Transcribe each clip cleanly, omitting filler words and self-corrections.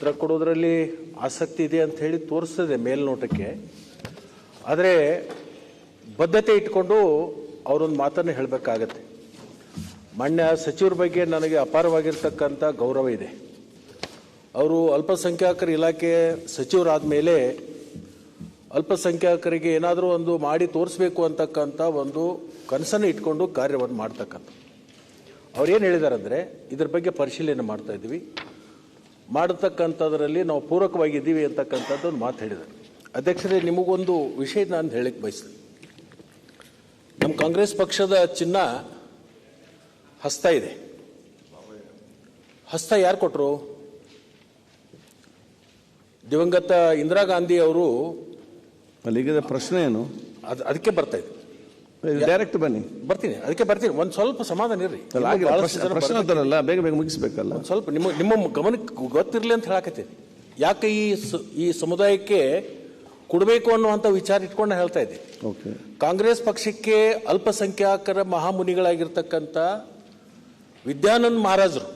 ಉತ್ತರ ಕೊಡೋದ್ರಲ್ಲಿ ಆಸಕ್ತಿ ಇದೆ ಅಂತ ಹೇಳಿ ತೋರಿಸ್ತದೆ ಮೇಲ್ನೋಟಕ್ಕೆ. ಆದರೆ ಬದ್ಧತೆ ಇಟ್ಕೊಂಡು ಅವರೊಂದು ಮಾತನ್ನು ಹೇಳಬೇಕಾಗತ್ತೆ. ಮಾನ್ಯ ಸಚಿವರ ಬಗ್ಗೆ ನನಗೆ ಅಪಾರವಾಗಿರ್ತಕ್ಕಂಥ ಗೌರವ ಇದೆ. ಅವರು ಅಲ್ಪಸಂಖ್ಯಾತರ ಇಲಾಖೆ ಸಚಿವರಾದ ಮೇಲೆ ಅಲ್ಪಸಂಖ್ಯಾತರಿಗೆ ಏನಾದರೂ ಒಂದು ಮಾಡಿ ತೋರಿಸ್ಬೇಕು ಅಂತಕ್ಕಂಥ ಒಂದು ಕನಸನ್ನು ಇಟ್ಕೊಂಡು ಕಾರ್ಯವನ್ನು ಮಾಡ್ತಕ್ಕಂಥ ಅವ್ರೇನು ಹೇಳಿದ್ದಾರೆ ಅಂದರೆ, ಇದ್ರ ಬಗ್ಗೆ ಪರಿಶೀಲನೆ ಮಾಡ್ತಾ ಇದ್ದೀವಿ, ಮಾಡತಕ್ಕಂಥದ್ರಲ್ಲಿ ನಾವು ಪೂರಕವಾಗಿದ್ದೀವಿ ಅಂತಕ್ಕಂಥದ್ದು ಒಂದು ಮಾತು ಹೇಳಿದ್ದಾರೆ. ಅಧ್ಯಕ್ಷರೇ, ನಿಮಗೊಂದು ವಿಷಯ ನಾನು ಹೇಳಕ್ಕೆ ಬಯಸ್ತೀನಿ. ನಮ್ಮ ಕಾಂಗ್ರೆಸ್ ಪಕ್ಷದ ಚಿಹ್ನ ಹಸ್ತ ಇದೆ. ಹಸ್ತ ಯಾರು ಕೊಟ್ಟರು? ದಿವಂಗತ ಇಂದಿರಾ ಗಾಂಧಿ ಅವರು. ಅಲ್ಲಿಗೆ ಪ್ರಶ್ನೆ ಏನು? ಅದಕ್ಕೆ ಬರ್ತಾ ಇದೆ. ಡೈರೆಕ್ಟ್ ಬನ್ನಿ. ಬರ್ತೀನಿ, ಅದಕ್ಕೆ ಬರ್ತೀನಿ. ಒಂದು ಸ್ವಲ್ಪ ಸಮಾಧಾನ ಇರ್ರಿ. ಪ್ರಶ್ನೆ ಅಂತಾರಲ್ಲ, ಬೇಗ ಬೇಗ ಮುಗಿಸ್ಬೇಕಲ್ಲ. ಒಂದು ಸ್ವಲ್ಪ ನಿಮ್ಮ ಗಮನಕ್ಕೆ ಗೊತ್ತಿರಲಿ ಅಂತ ಹೇಳಕತ್ತೀನಿ. ಯಾಕೆ ಈ ಸಮುದಾಯಕ್ಕೆ ಕೊಡಬೇಕು ಅನ್ನುವಂಥ ವಿಚಾರ ಇಟ್ಕೊಂಡು ಹೇಳ್ತಾ ಇದ್ದೆ. ಕಾಂಗ್ರೆಸ್ ಪಕ್ಷಕ್ಕೆ ಅಲ್ಪಸಂಖ್ಯಾತರ ಮಹಾಮುನಿಗಳಾಗಿರ್ತಕ್ಕಂಥ ವಿದ್ಯಾನಂದ ಮಹಾರಾಜರು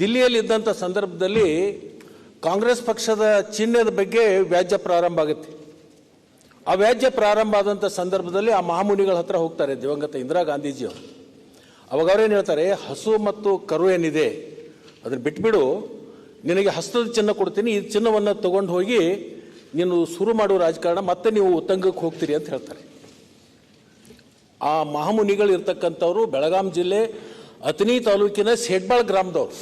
ದಿಲ್ಲಿಯಲ್ಲಿ ಇದ್ದಂಥ ಸಂದರ್ಭದಲ್ಲಿ ಕಾಂಗ್ರೆಸ್ ಪಕ್ಷದ ಚಿಹ್ನೆದ ಬಗ್ಗೆ ವ್ಯಾಜ್ಯ ಪ್ರಾರಂಭ ಆಗುತ್ತೆ. ಆ ವ್ಯಾಜ್ಯ ಪ್ರಾರಂಭ ಆದಂಥ ಸಂದರ್ಭದಲ್ಲಿ ಆ ಮಹಾಮುನಿಗಳ ಹತ್ರ ಹೋಗ್ತಾರೆ ದಿವಂಗತ ಇಂದಿರಾ ಗಾಂಧೀಜಿಯವರು. ಅವಾಗ ಅವ್ರೇನು ಹೇಳ್ತಾರೆ, ಹಸು ಮತ್ತು ಕರು ಏನಿದೆ ಅದನ್ನು ಬಿಟ್ಬಿಡು, ನಿನಗೆ ಹಸ್ತದ ಚಿನ್ನ ಕೊಡ್ತೀನಿ, ಈ ಚಿನ್ನವನ್ನು ತಗೊಂಡು ಹೋಗಿ ನೀನು ಶುರು ಮಾಡುವ ರಾಜಕಾರಣ ಮತ್ತೆ ನೀವು ಉತ್ತಂಗಕ್ಕೆ ಹೋಗ್ತೀರಿ ಅಂತ ಹೇಳ್ತಾರೆ. ಆ ಮಹಾಮುನಿಗಳು ಇರ್ತಕ್ಕಂಥವ್ರು ಬೆಳಗಾಂ ಜಿಲ್ಲೆ ಅಥಣಿ ತಾಲೂಕಿನ ಸೇಡ್ಬಾಳ್ ಗ್ರಾಮದವ್ರು.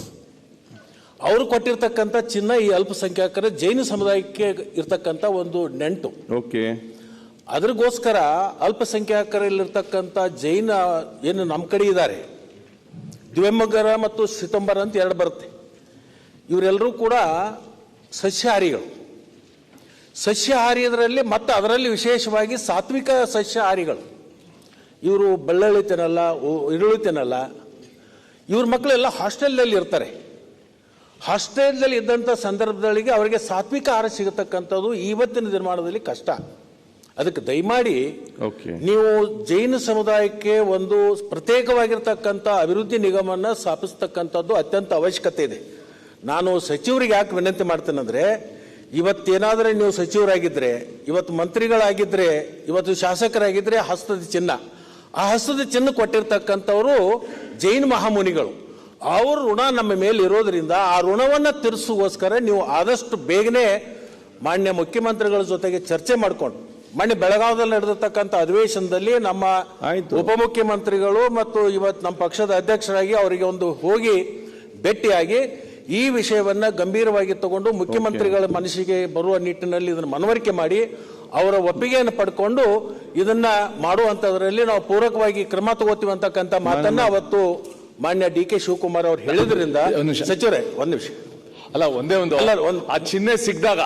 ಅವರು ಕೊಟ್ಟಿರ್ತಕ್ಕಂಥ ಚಿನ್ನ ಈ ಅಲ್ಪಸಂಖ್ಯಾತರ ಜೈನ ಸಮುದಾಯಕ್ಕೆ ಇರ್ತಕ್ಕಂಥ ಒಂದು ನೆಂಟು. ಅದ್ರಗೋಸ್ಕರ ಅಲ್ಪಸಂಖ್ಯಾತರಲ್ಲಿರ್ತಕ್ಕಂಥ ಜೈನ ಏನು ನಮ್ಮ ಕಡೆ ಇದ್ದಾರೆ, ದ್ವೆಂಬಗರ ಮತ್ತು ಸಿತಂಬರ ಅಂತ ಎರಡು ಬರುತ್ತೆ. ಇವರೆಲ್ಲರೂ ಕೂಡ ಸಸ್ಯಾಹಾರಿಗಳು. ಸಸ್ಯಾಹಾರಿಯದರಲ್ಲಿ ಮತ್ತು ಅದರಲ್ಲಿ ವಿಶೇಷವಾಗಿ ಸಾತ್ವಿಕ ಸಸ್ಯಾಹಾರಿಗಳು. ಇವರು ಬೆಳ್ಳುಳ್ಳಿ ತಿನ್ನಲ್ಲ, ಈರುಳ್ಳಿ ತಿನ್ನಲ್ಲ. ಇವ್ರ ಮಕ್ಕಳೆಲ್ಲ ಹಾಸ್ಟೆಲ್ನಲ್ಲಿ ಇರ್ತಾರೆ. ಹಾಸ್ಟೆಲ್ನಲ್ಲಿ ಇದ್ದಂಥ ಸಂದರ್ಭದಲ್ಲಿಗೆ ಅವರಿಗೆ ಸಾತ್ವಿಕ ಆಹಾರ ಸಿಗತಕ್ಕಂಥದ್ದು ಇವತ್ತಿನ ದಿನಮಾನದಲ್ಲಿ ಕಷ್ಟ. ಅದಕ್ಕೆ ದಯಮಾಡಿ ನೀವು ಜೈನ ಸಮುದಾಯಕ್ಕೆ ಒಂದು ಪ್ರತ್ಯೇಕವಾಗಿರ್ತಕ್ಕಂಥ ಅಭಿವೃದ್ಧಿ ನಿಗಮವನ್ನು ಸ್ಥಾಪಿಸ್ತಕ್ಕಂಥದ್ದು ಅತ್ಯಂತ ಅವಶ್ಯಕತೆ ಇದೆ. ನಾನು ಸಚಿವರಿಗೆ ಯಾಕೆ ವಿನಂತಿ ಮಾಡ್ತೇನೆಂದರೆ, ಇವತ್ತೇನಾದರೆ ನೀವು ಸಚಿವರಾಗಿದ್ದರೆ, ಇವತ್ತು ಮಂತ್ರಿಗಳಾಗಿದ್ದರೆ, ಇವತ್ತು ಶಾಸಕರಾಗಿದ್ದರೆ ಹಸ್ತದ ಚಿನ್ನ, ಆ ಹಸ್ತದ ಚಿನ್ನ ಕೊಟ್ಟಿರ್ತಕ್ಕಂಥವರು ಜೈನ ಮಹಾಮುನಿಗಳು. ಅವ್ರ ಋಣ ನಮ್ಮ ಮೇಲೆ ಇರೋದ್ರಿಂದ ಆ ಋಣವನ್ನು ತೀರಿಸುಗೋಸ್ಕರ ನೀವು ಆದಷ್ಟು ಬೇಗನೆ ಮಾನ್ಯ ಮುಖ್ಯಮಂತ್ರಿಗಳ ಜೊತೆಗೆ ಚರ್ಚೆ ಮಾಡಿಕೊಂಡು, ಮಾನ್ಯ ಬೆಳಗಾವದಲ್ಲಿ ನಡೆದಿರ್ತಕ್ಕಂಥ ಅಧಿವೇಶನದಲ್ಲಿ ನಮ್ಮ ಉಪಮುಖ್ಯಮಂತ್ರಿಗಳು ಮತ್ತು ಇವತ್ತು ನಮ್ಮ ಪಕ್ಷದ ಅಧ್ಯಕ್ಷರಾಗಿ ಅವರಿಗೆ ಒಂದು ಹೋಗಿ ಭೇಟಿಯಾಗಿ ಈ ವಿಷಯವನ್ನು ಗಂಭೀರವಾಗಿ ತಗೊಂಡು ಮುಖ್ಯಮಂತ್ರಿಗಳ ಮನಸ್ಸಿಗೆ ಬರುವ ನಿಟ್ಟಿನಲ್ಲಿ ಇದನ್ನು ಮನವರಿಕೆ ಮಾಡಿ ಅವರ ಒಪ್ಪಿಗೆಯನ್ನು ಪಡ್ಕೊಂಡು ಇದನ್ನ ಮಾಡುವಂಥದ್ರಲ್ಲಿ ನಾವು ಪೂರಕವಾಗಿ ಕ್ರಮ ತಗೋತೀವಿ ಅಂತಕ್ಕಂಥ ಮಾತನ್ನ ಅವತ್ತು ಮಾನ್ಯ ಡಿ ಕೆ ಶಿವಕುಮಾರ್ ಅವರು ಹೇಳಿದ್ರಿಂದ. ಸಚಿವರೇ, ಒಂದು ನಿಮಿಷ ಅಲ್ಲ, ಒಂದೇ ಒಂದು ಆ ಚಿಹ್ನೆ ಸಿಕ್ಕಿದಾಗ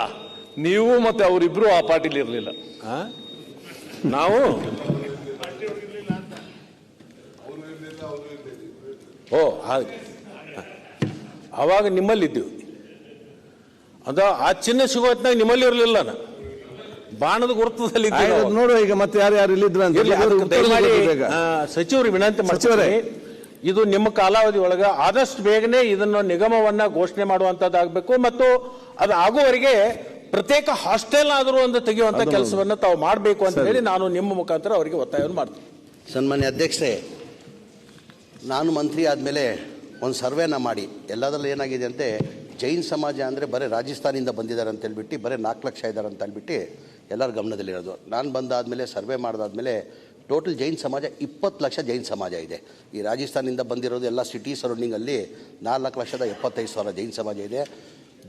ನೀವು ಮತ್ತೆ ಅವರಿಬ್ರು ಆ ಪಾರ್ಟಿಲಿ ಇರಲಿಲ್ಲ. ನಾವು ಅವಾಗ ನಿಮ್ಮಲ್ಲಿದ್ದೀವಿ. ಅದ ಆ ಚಿಹ್ನೆ ಸಿಗೋ ಹೊತ್ನಾಗ ನಿಮ್ಮಲ್ಲಿ ಇರಲಿಲ್ಲ. ಬಾಣದ ಗುರುತದಲ್ಲಿ ನೋಡುವ. ಈಗ ಮತ್ತೆ ಯಾರು ಇಲ್ಲಿದ್ರು ಸಚಿವರು ವಿನಂತಿ ಮಾಡ್ತಾರೆ, ಇದು ನಿಮ್ಮ ಕಾಲಾವಧಿ ಒಳಗೆ ಆದಷ್ಟು ಬೇಗನೆ ಇದನ್ನು ನಿಗಮವನ್ನ ಘೋಷಣೆ ಮಾಡುವಂತದ್ದಾಗಬೇಕು ಮತ್ತು ಅದು ಆಗುವವರೆಗೆ ಪ್ರತ್ಯೇಕ ಹಾಸ್ಟೆಲ್ ಆದರೂ ಒಂದು ತೆಗೆಯುವಂತ ಕೆಲಸವನ್ನು ತಾವು ಮಾಡಬೇಕು ಅಂತ ಹೇಳಿ ನಾನು ನಿಮ್ಮ ಮುಖಾಂತರ ಅವರಿಗೆ ಒತ್ತಾಯವನ್ನು ಮಾಡ್ತೀನಿ. ಸನ್ಮಾನ್ಯ ಅಧ್ಯಕ್ಷರೇ, ನಾನು ಮಂತ್ರಿ ಆದಮೇಲೆ ಒಂದು ಸರ್ವೆನ ಮಾಡಿ ಎಲ್ಲದರಲ್ಲಿ ಏನಾಗಿದೆ ಅಂತೆ, ಜೈನ್ ಸಮಾಜ ಅಂದರೆ ಬರೀ ರಾಜಸ್ಥಾನಿಂದ ಬಂದಿದ್ದಾರೆ ಅಂತ ಹೇಳ್ಬಿಟ್ಟು ಬರೀ 4 ಲಕ್ಷ ಇದ್ದಾರೆ ಅಂತ ಹೇಳ್ಬಿಟ್ಟು ಎಲ್ಲರ ಗಮನದಲ್ಲಿರೋದು. ನಾನು ಬಂದಾದಮೇಲೆ ಸರ್ವೆ ಮಾಡಿದಾದ್ಮೇಲೆ ಟೋಟಲ್ ಜೈನ್ ಸಮಾಜ 20 ಲಕ್ಷ ಜೈನ್ ಸಮಾಜ ಇದೆ. ಈ ರಾಜಸ್ಥಾನಿಂದ ಬಂದಿರೋದು ಎಲ್ಲ ಸಿಟಿ ಸರೌಂಡಿಂಗಲ್ಲಿ 4,75,000 ಜೈನ್ ಸಮಾಜ ಇದೆ.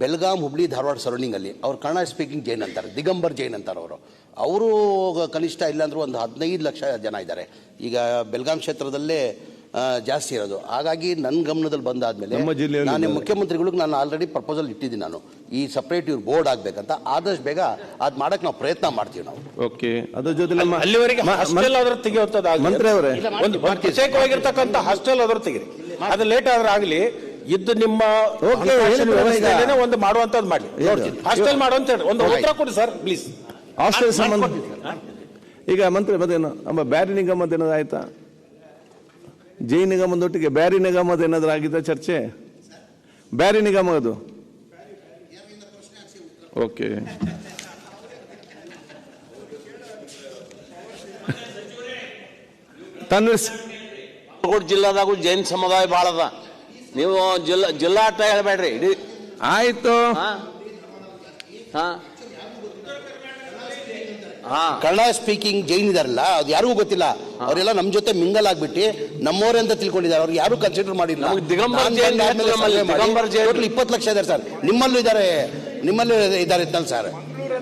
ಬೆಳಗಾಂ, ಹುಬ್ಳಿ, ಧಾರವಾಡ ಸರೌಂಡಿಂಗಲ್ಲಿ ಅವ್ರು ಕನ್ನಡ ಸ್ಪೀಕಿಂಗ್ ಜೈನ್ ಅಂತಾರೆ, ದಿಗಂಬರ್ ಜೈನ್ ಅಂತಾರೆ ಅವರು ಕನಿಷ್ಠ ಇಲ್ಲಾಂದ್ರೂ ಒಂದು 15 ಲಕ್ಷ ಜನ ಇದ್ದಾರೆ. ಈಗ ಬೆಳಗಾಂ ಕ್ಷೇತ್ರದಲ್ಲೇ ಜಾಸ್ತಿ ಇರೋದು. ಹಾಗಾಗಿ ನನ್ನ ಗಮನದಲ್ಲಿ ಬಂದಾದ್ಮೇಲೆ ನಾನು ಮುಖ್ಯಮಂತ್ರಿಗಳಿಗೆ ನಾನು ಆಲ್ರೆಡಿ ಪ್ರಪೋಸಲ್ ಇಟ್ಟಿದ್ದೀನಿ. ನಾನು ಈ ಸಪ್ರೇಟ್ ಇವ್ರು ಬೋರ್ಡ್ ಆಗ್ಬೇಕಂತ ಆದಷ್ಟು ಬೇಗ ಅದ್ ಮಾಡಕ್ ನಾವು ಪ್ರಯತ್ನ ಮಾಡ್ತೀವಿ. ನಾವು ಅದ್ರ ಜೊತೆ ಅಲ್ಲಿವರೆಗೆ ಹಾಸ್ಟೆಲ್ ಆದ್ರೂ ತೆಗೆಯುವಂತದ್ದು ಮಂತ್ರಿ ಅವರೇ, ಒಂದು ಪ್ರತ್ಯೇಕವಾಗಿರ್ತಕ್ಕಂಥ ಹಾಸ್ಟೆಲ್ ಆದ್ರೂ ತೆಗಿರಿ. ಅದು ಲೇಟ್ ಆದ್ರೆ ಆಗಲಿ, ಇದ್ದು ನಿಮ್ಮ ಒಂದು ಮಾಡುವಂತದ್ದು ಮಾಡಿ. ಹಾಸ್ಟೆಲ್ ಮಾಡುವಂತ ಒಂದು ಉತ್ತರ ಕೊಡಿ ಸರ್ ಪ್ಲೀಸ್. ಹಾಸ್ಟೆಲ್ ಸಂಬಂಧ ಈಗ ಮಂತ್ರಿ ಮತ್ತೇನು ಬ್ಯಾರಿ ನಿಗಮದ ಆಯ್ತಾ? ಜೈ ನಿಗಮದೊಟ್ಟಿಗೆ ಬ್ಯಾರಿ ನಿಗಮದ ಏನಾದ್ರೂ ಆಗಿದ್ದ ಚರ್ಚೆ? ಬ್ಯಾರಿ ನಿಗಮ ಅದು ಓಕೆ. ತನ್ವೀರ್ ಬಾಗಲಕೋಟೆ ಜಿಲ್ಲಾದಾಗೂ ಜೈನ್ ಸಮುದಾಯ ಭಾಳ ಅದ. ನೀವು ಜಿಲ್ಲಾ ಅಟ್ಟ ಹೇಳ್ಬೇಡ್ರಿ ಇಡೀ. ಆಯ್ತು. ಕನ್ನಡ ಸ್ಪೀಕಿಂಗ್ ಜೈನ್ ಇದಾರಲ್ಲ, ಅದು ಯಾರಿಗೂ ಗೊತ್ತಿಲ್ಲ. ಅವರೆಲ್ಲ ನಮ್ಮ ಜೊತೆ ಮಿಂಗಲ್ ಆಗ್ಬಿಟ್ಟು ನಮ್ಮವರೇ ಅಂತ ತಿಳ್ಕೊಂಡಿದ್ದಾರೆ. ಅವ್ರಿಗೆ ಯಾರು ಕನ್ಸಿಡರ್ ಮಾಡಿಲ್ಲ. ದಿಗಂಬರ್ ಜೈನ್ 20 ಲಕ್ಷ ಇದ್ದಾರೆ ಸರ್. ನಿಮ್ಮಲ್ಲೂ ಇದ್ದಾರೆ ಸರ್.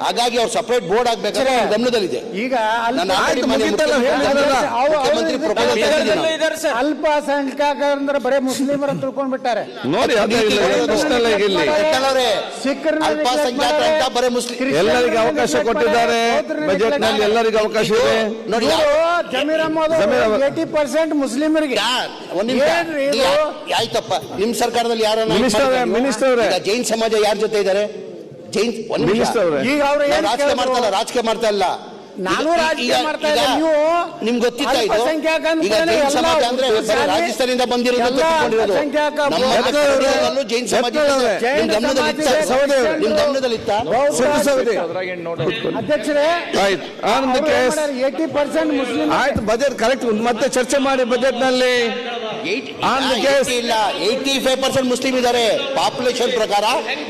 ಹಾಗಾಗಿ ಅವ್ರು ಸಪರೇಟ್ ಬೋರ್ಡ್ ಆಗ್ಬೇಕಾದ್ರೆ ಗಮನದಲ್ಲಿದೆ. ಈಗ ಅಲ್ಪಸಂಖ್ಯಾತ ಅಂದ್ರೆ ಬರೇ ಮುಸ್ಲಿಮರ ತಿಳ್ಕೊಂಡ್ಬಿಟ್ಟಾರೆ ನೋಡಿ. ಅಲ್ಪಸಂಖ್ಯಾತ ಅಂತ ಬರೇ ಮುಸ್ಲಿಂ ಎಲ್ಲರಿಗೂ ಅವಕಾಶ ಕೊಟ್ಟಿದ್ದಾರೆ ಬಜೆಟ್ ನಲ್ಲಿ. ಎಲ್ಲರಿಗೂ ಅವಕಾಶ ಇದೆ ನೋಡಿ. ಜಮೀರ್ ಅಹಮದ್ 80% ಮುಸ್ಲಿಮರಿಗೆ. ಆಯ್ತಪ್ಪ, ನಿಮ್ ಸರ್ಕಾರದಲ್ಲಿ ಯಾರು ಮಿನಿಸ್ಟರ್ ಜೈನ್ ಸಮಾಜ ಯಾರ ಜೊತೆ ಇದ್ದಾರೆ? ಜೈನ್ ಈಗ ಅವ್ರು ರಾಜಕೀಯ ಮಾಡ್ತಾ ಇಲ್ಲ. ನಾನು ರಾಜಕೀಯ ಮಾಡ್ತಾ ಇಲ್ಲ. ನೀವು ನಿಮ್ಗೆ ಗೊತ್ತಿತ್ತಾ ಇದು? ಈಗ ಜೈನ್ ಸಮಾಜ ಅಂದ್ರೆ ರಾಜಸ್ಥಾನದಿಂದ ಬಂದಿರೋದು ಜೈನ್ ಸಮಾಜ ನಿಮ್ ಗಮನದಲ್ಲಿತ್ತ? ಅಧ್ಯಕ್ಷರೇ, 80% ಮುಸ್ಲಿಂ. ಆಯ್ತು, ಬಜೆಟ್ ಕರೆಕ್ಟ್. ಮತ್ತೆ ಚರ್ಚೆ ಮಾಡಿ ಬಜೆಟ್ ನಲ್ಲಿ. ಇಲ್ಲ, 85% ಮುಸ್ಲಿಂ ಇದ್ದಾರೆ. ಪಾಪ್ಯುಲೇಷನ್ ಪ್ರಕಾರ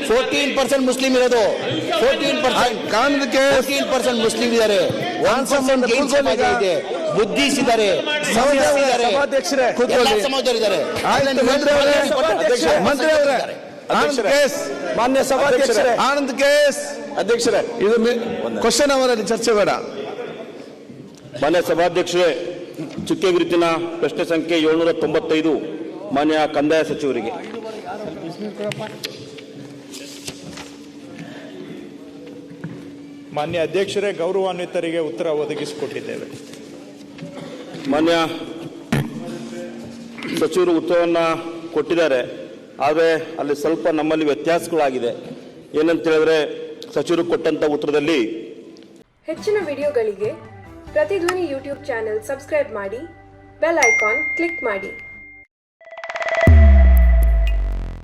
14% ಮುಸ್ಲಿಂ ಇರೋದು. 14% ಮುಸ್ಲಿಂ ಇದ್ದಾರೆ. 1% ಜೈನ್ ಸಮಾಜ ಇದೆ. ಬುದ್ಧಿಸ್ಟ್ ಇದ್ದಾರೆ, ಸಮಾಜದವರಿದ್ದಾರೆ. ಮಾನ್ಯ ಸಭಾಧ್ಯಕ್ಷರೇ, ಆನಂದ್ ಕೇಸ್ ಅಧ್ಯಕ್ಷರೇ, ಇದು ಕ್ವಶನ್ ಅವರಲ್ಲಿ ಚರ್ಚೆ ಬೇಡ. ಮಾನ್ಯ ಸಭಾಧ್ಯಕ್ಷರೇ, ಚುಕ್ಕೆ ಗುರುತಿನ ಪ್ರಶ್ನೆ ಸಂಖ್ಯೆ 795 ಮಾನ್ಯ ಕಂದಾಯ ಸಚಿವರಿಗೆ. ಮಾನ್ಯ ಅಧ್ಯಕ್ಷರೇ, ಗೌರವಾನ್ವಿತರಿಗೆ ಉತ್ತರ ಒದಗಿಸಿಕೊಟ್ಟಿದ್ದೇವೆ. ಮಾನ್ಯ ಸಚಿವರು ಉತ್ತರವನ್ನು ಕೊಟ್ಟಿದ್ದಾರೆ. ಆದರೆ ಅಲ್ಲಿ ಸ್ವಲ್ಪ ನಮ್ಮಲ್ಲಿ ವ್ಯತ್ಯಾಸಗಳಾಗಿದೆ. ಏನಂತ ಹೇಳಿದ್ರೆ, ಸಚಿವರು ಕೊಟ್ಟಂತ ಉತ್ತರದಲ್ಲಿ ಹೆಚ್ಚಿನ ವಿಡಿಯೋಗಳಿಗೆ ಪ್ರತಿಧ್ವನಿ ಯೂಟ್ಯೂಬ್ ಚಾನೆಲ್ ಸಬ್ಸ್ಕ್ರೈಬ್ ಮಾಡಿ, ಬೆಲ್ ಐಕಾನ್ ಕ್ಲಿಕ್ ಮಾಡಿ.